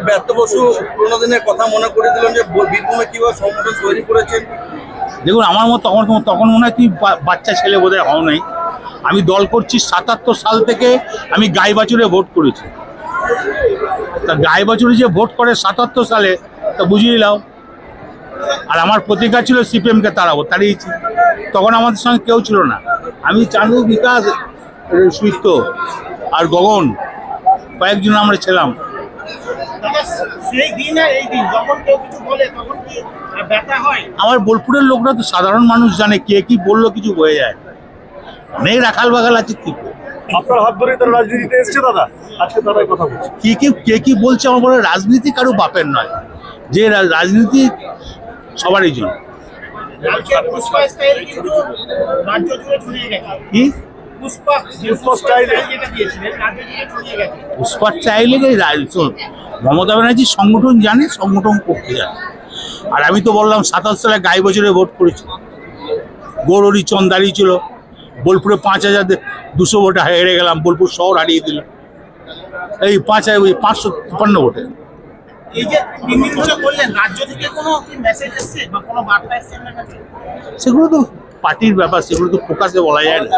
ব্যর্থ বসু পুরোনো দিনের কথা মনে করে দিলেন যে বীরভূমে কিভাবে সংগঠন তৈরি করেছেন। দেখুন, আমার মতো তখন মনে হয় তুমি বাচ্চা ছেলে বোধহয় হও নাই। আমি দল করছি ৭৭ সাল থেকে। আমি গাইবাছুরে ভোট করেছি। তা গাইবাছুরে যে ভোট করে ৭৭ সালে, তা বুঝিয়ে নাও। আর আমার প্রতিজ্ঞা ছিল সিপিএমকে তাড়িয়েছি। তখন আমাদের সঙ্গে কেউ ছিল না। আমি, চাঁদু, বিকাশ, সুইত্ত আর গগন কয়েকজন আমরা ছিলাম। আমার বোলপুরের লোকরা তো সাধারণ মানুষ জানে, কে কি বললো কিছু বয়ে যায়। অনেক রাখাল বাগাল আছে। কি আপনার হাত ধরে তারা রাজনীতিতে এসছে দাদা, আজকে তারাই কথা বলছে। কে কি বলছে আমার বলে, রাজনীতি কারো বাপের নয়, যে রাজনীতি সবারই জন্য। কি পুষ্পা চাইলে মমতা ব্যানার্জি সংগঠন জানে, সংগঠন করতে জানে। আর আমি তো বললাম ২৭ সালে গাইবাছুরে ভোট করেছি। গৌরী চন্দ দাঁড়িয়ে ছিল। বোলপুরে ৫,২০০ ভোটে হেরে গেলাম। বোলপুর শহর হারিয়ে দিল এই ৫৫৩ ভোটে। সেগুলো তো পার্টির ব্যাপার, সেগুলো তো প্রকাশে বলা যায় না।